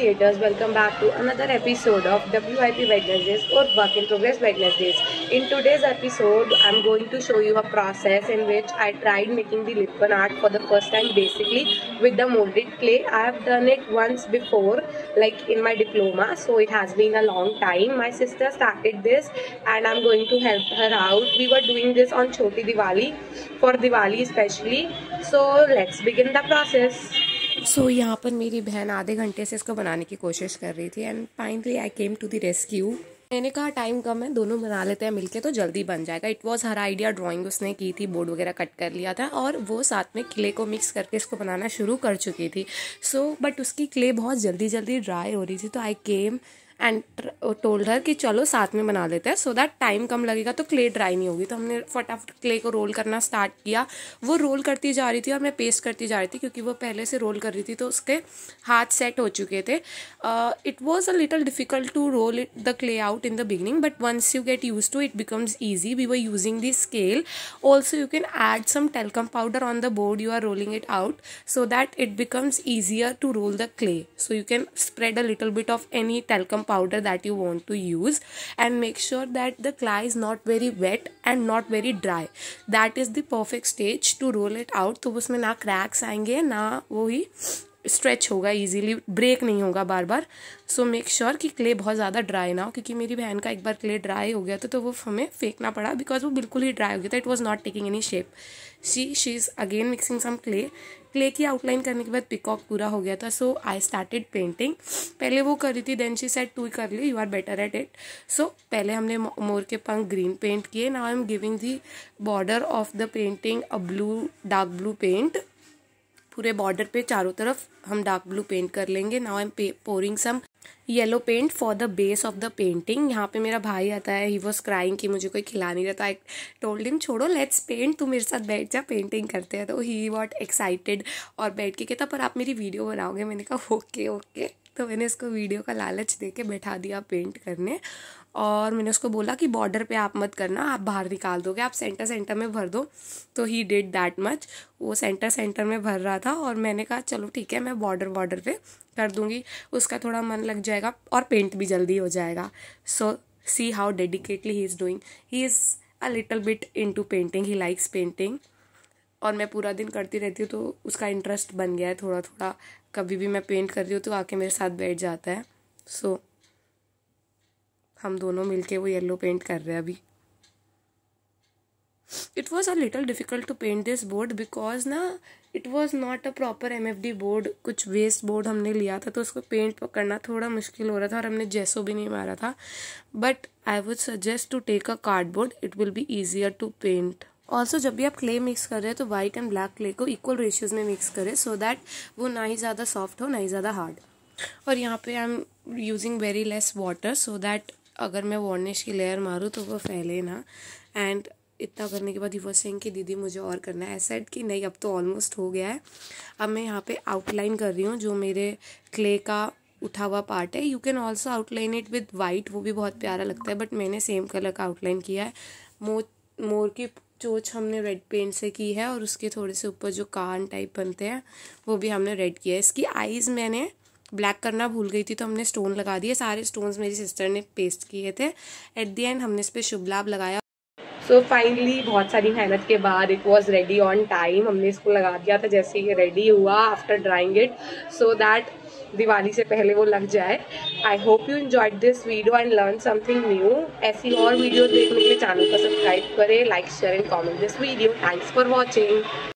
creators, welcome back to another episode of WIP Wednesdays or Work in Progress Wednesdays. In today's episode, I'm going to show you a process in which I tried making the lip art for the first time, basically with the molded clay. I have done it once before, like in my diploma, so it has been a long time. My sister started this and I'm going to help her out. We were doing this on Choti Diwali, for Diwali especially. So let's begin the process. यहाँ पर मेरी बहन आधे घंटे से इसको बनाने की कोशिश कर रही थी and finally I came to the rescue. मैंने कहा टाइम कम है, दोनों बना लेते हैं मिलके तो जल्दी बन जाएगा। It was her idea, drawing उसने की थी, बोर्ड वगैरह कट कर लिया था और वो साथ में क्ले को मिक्स करके इसको बनाना शुरू कर चुकी थी। बट उसकी क्ले बहुत जल्दी ड्राई हो रही थी, तो आई केम एंड टोल्ड हर कि चलो साथ में बना लेते हैं सो दैट टाइम कम लगेगा तो क्ले ड्राई नहीं होगी। तो हमने फटाफट क्ले को रोल करना स्टार्ट किया। वो रोल करती जा रही थी और मैं पेस्ट करती जा रही थी, क्योंकि वो पहले से रोल कर रही थी तो उसके हाथ सेट हो चुके थे। It was a little difficult to roll the clay out in the beginning, but once you get used to it becomes easy. We were using the scale. Also you can add some talcum powder on the board you are rolling it out so that it becomes easier to roll the clay. So you can spread a little bit of any talcum powder that you want to use and make sure that the clay is not very wet and not very dry. That is the perfect stage to roll it out. तो उसमें ना cracks आएंगे, ना वो ही stretch होगा, easily break नहीं होगा बार बार। So make sure कि क्ले बहुत ज़्यादा ड्राई ना हो, क्योंकि मेरी बहन का एक बार क्ले ड्राई हो गया था तो वो हमें फेंकना पड़ा बिकॉज वो बिल्कुल ही ड्राई हो गया था। It was not taking any shape. She is again mixing some clay की आउटलाइन करने के बाद पिकॉक पूरा हो गया था। So I started painting. पहले वो कर रही थी, देन शी सेड तू कर ली, you are better at it. So पहले हमने मोर के पंख ग्रीन पेंट किए। Now I am giving the border of the painting a blue, dark blue paint. पूरे बॉर्डर पे चारों तरफ हम डार्क ब्लू पेंट कर लेंगे। Now I am pouring some yellow paint for the base of the painting. यहाँ पे मेरा भाई आता है, ही वॉज क्राइंग कि मुझे कोई खिला नहीं रहा था। आई टोल्ड हिम छोड़ो, लेट्स पेंट, तू मेरे साथ बैठ जा, पेंटिंग करते हैं। तो ही वॉट एक्साइटेड और बैठ के कहता पर आप मेरी वीडियो बनाओगे। मैंने कहा ओके। तो मैंने उसको वीडियो का लालच दे के बैठा दिया पेंट करने, और मैंने उसको बोला कि बॉर्डर पे आप मत करना, आप बाहर निकाल दोगे, आप सेंटर में भर दो। तो ही डिड दैट मच। वो सेंटर में भर रहा था और मैंने कहा चलो ठीक है, मैं बॉर्डर पे कर दूंगी, उसका थोड़ा मन लग जाएगा और पेंट भी जल्दी हो जाएगा। So see how dedicatedly he is doing. He is a little bit into painting, he likes painting. और मैं पूरा दिन करती रहती हूँ तो उसका इंटरेस्ट बन गया है थोड़ा। कभी भी मैं पेंट कर रही हूँ तो आके मेरे साथ बैठ जाता है। सो हम दोनों मिलके वो येलो पेंट कर रहे हैं अभी। It was a little difficult to paint this board because ना it was not a proper MFD board, कुछ वेस्ट बोर्ड हमने लिया था तो उसको पेंट करना थोड़ा मुश्किल हो रहा था और हमने जेसो भी नहीं मारा था। But I would suggest to take a cardboard, it will be easier to paint. Also जब भी आप क्ले मिक्स कर रहे हैं तो वाइट एंड ब्लैक क्ले को इक्वल रेशियोज में मिक्स करें सो दैट वो ना ही ज़्यादा सॉफ्ट हो ना ही ज़्यादा हार्ड। और यहाँ पे I am using very less water so that अगर मैं वार्निश की लेयर मारूँ तो वो फैले ना। एंड इतना करने के बाद ही वो सेंग कि दीदी मुझे और करना है। ऐसा कि नहीं, अब तो ऑलमोस्ट हो गया है। अब मैं यहाँ पे आउटलाइन कर रही हूँ जो मेरे क्ले का उठा हुआ पार्ट है। You can also outline it with white, वो भी बहुत प्यारा लगता है, बट मैंने सेम कलर का आउटलाइन किया है। मोर की चोंच हमने रेड पेंट से की है और उसके थोड़े से ऊपर जो कान टाइप बनते हैं वो भी हमने रेड किया है। इसकी आईज़ मैंने ब्लैक करना भूल गई थी तो हमने स्टोन लगा दिए। सारे स्टोन्स मेरी सिस्टर ने पेस्ट किए थे। एट द एंड हमने इस पर शुभ लाभ लगाया। सो फाइनली बहुत सारी मेहनत के बाद it was ready on time. हमने इसको लगा दिया था जैसे ये रेडी हुआ after drawing it, so that Diwali से पहले वो लग जाए। I hope you enjoyed this video and learn something new. ऐसी और वीडियो देखने के लिए चैनल को सब्सक्राइब करें, like share and comment this video. Thanks for watching.